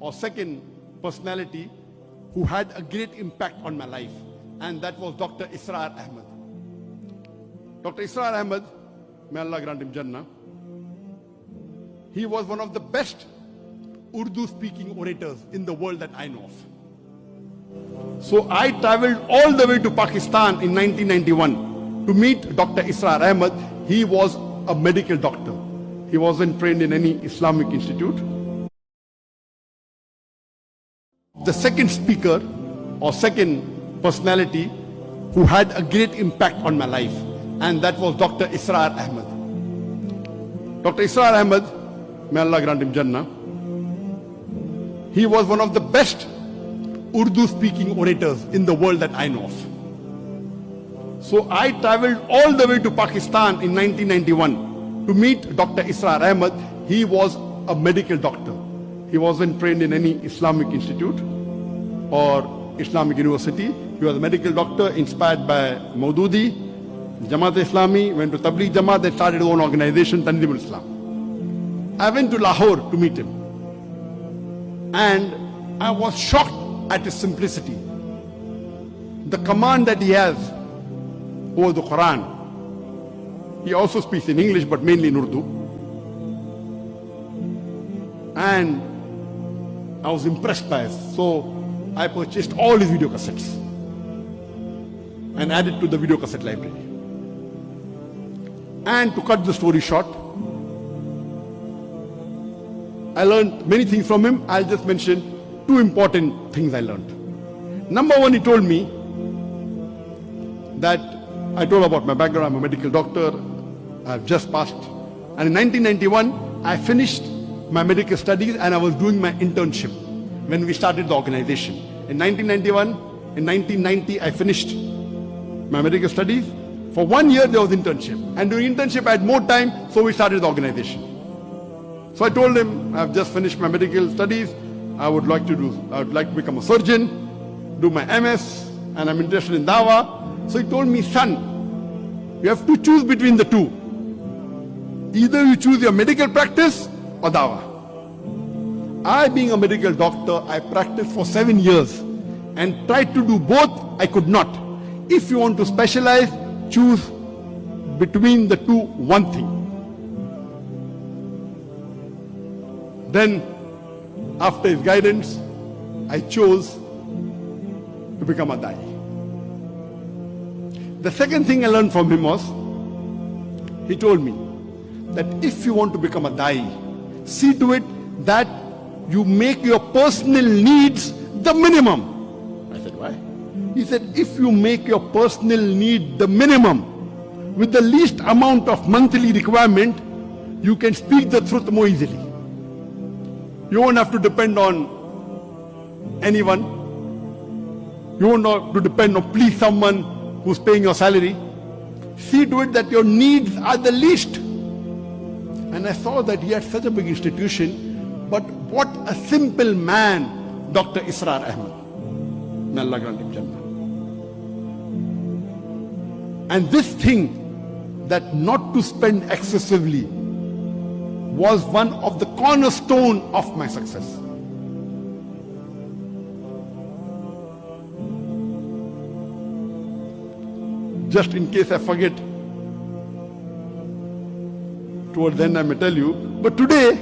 or second personality who had a great impact on my life, and that was Dr. Israr Ahmad. Dr. Israr Ahmad, may Allah grant him Jannah, he was one of the best Urdu-speaking orators in the world that I know of. So I traveled all the way to Pakistan in 1991 to meet Dr. Israr Ahmad. He was a medical doctor. He wasn't trained in any Islamic institute. The second speaker or second personality who had a great impact on my life, and that was Dr. Israr Ahmad. Dr. Israr Ahmad, may Allah grant him Jannah, he was one of the best Urdu-speaking orators in the world that I know of. So I traveled all the way to Pakistan in 1991 to meet Dr. Israr Ahmad. He was a medical doctor. He wasn't trained in any Islamic institute or Islamic university. He was a medical doctor inspired by Maududi, Jamaat Islami, went to Tabligh Jamaat, they started his own organization, Tanzimul Islam. I went to Lahore to meet him, and I was shocked at his simplicity. The command that he has over the Quran. He also speaks in English, but mainly in Urdu. And I was impressed by it. So I purchased all his video cassettes and added to the video cassette library. And to cut the story short, I learned many things from him. I'll just mention two important things I learned. Number one, he told me that I told about my background. I'm a medical doctor. I've just passed. And in 1991, I finished my medical studies and I was doing my internship when we started the organization. In 1991, in 1990, I finished my medical studies. For 1 year, there was internship. And during internship, I had more time, so we started the organization. So I told him, I've just finished my medical studies. I would like to become a surgeon, do my MS, and I'm interested in Dawah. So he told me, son, you have to choose between the two. Either you choose your medical practice or Dawah. I, being a medical doctor, I practiced for 7 years and tried to do both. I could not. If you want to specialize, choose between the two one thing. Then, after his guidance, I chose to become a Dai. The second thing I learned from him was, he told me that if you want to become a Dai, see to it that you make your personal needs the minimum. I said, why? He said, if you make your personal need the minimum, with the least amount of monthly requirement, you can speak the truth more easily. You won't have to depend on anyone. You won't have to depend on please someone who's paying your salary. See to it that your needs are the least. And I saw that he had such a big institution, but what a simple man, Dr. Israr Ahmad. May Allah grant him Jannah. And this thing, that not to spend excessively, was one of the cornerstone of my success. Just in case I forget, towards the end I may tell you, but today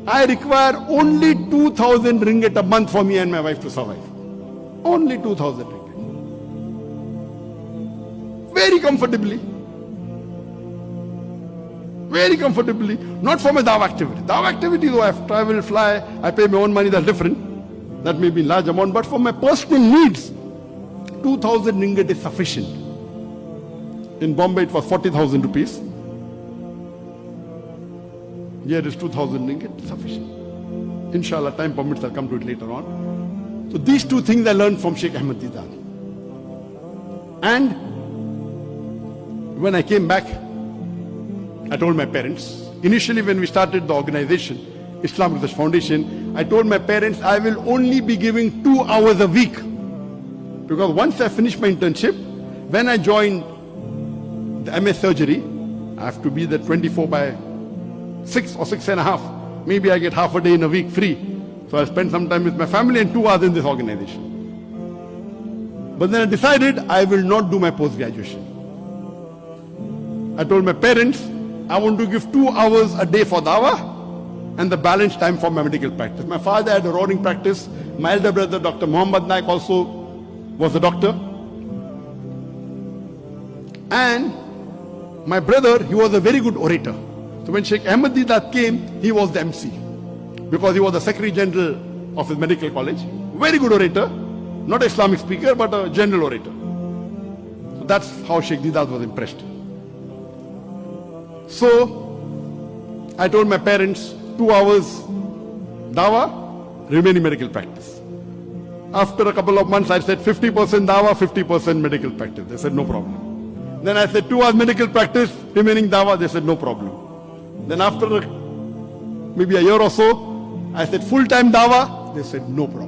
I require only 2,000 ringgit a month for me and my wife to survive. Only 2,000 ringgit. Very comfortably. Very comfortably. Not for my Dawah activity. Dawah activity, though I have to travel, fly, I pay my own money, that's different. That may be large amount, but for my personal needs, 2,000 ringgit is sufficient. In Bombay it was 40,000 rupees. Here is 2,000 ringgit, sufficient. Inshallah, time permits, I'll come to it later on. So these two things I learned from Sheikh Ahmad Didan. And when I came back, I told my parents, initially when we started the organization, Islamic Research Foundation, I told my parents I will only be giving 2 hours a week. Because once I finished my internship, when I joined the MS surgery, I have to be there 24/6 or 6.5. Maybe I get half a day in a week free. So I spent some time with my family and 2 hours in this organization. But then I decided I will not do my post-graduation. I told my parents, I want to give 2 hours a day for dawah and the balance time for my medical practice. My father had a roaring practice. My elder brother, Dr. Ahmad Naik, also was a doctor. And my brother, he was a very good orator. So when Sheikh Ahmad Didat came, he was the MC. Because he was the Secretary General of his medical college. Very good orator. Not an Islamic speaker, but a general orator. So that's how Sheikh Didat was impressed. So I told my parents, 2 hours dawah, remaining medical practice. After a couple of months, I said 50% dawah, 50% medical practice. They said no problem. Then I said 2 hours medical practice, remaining dawah. They said no problem. Then after maybe a year or so, I said full-time dawah. They said no problem.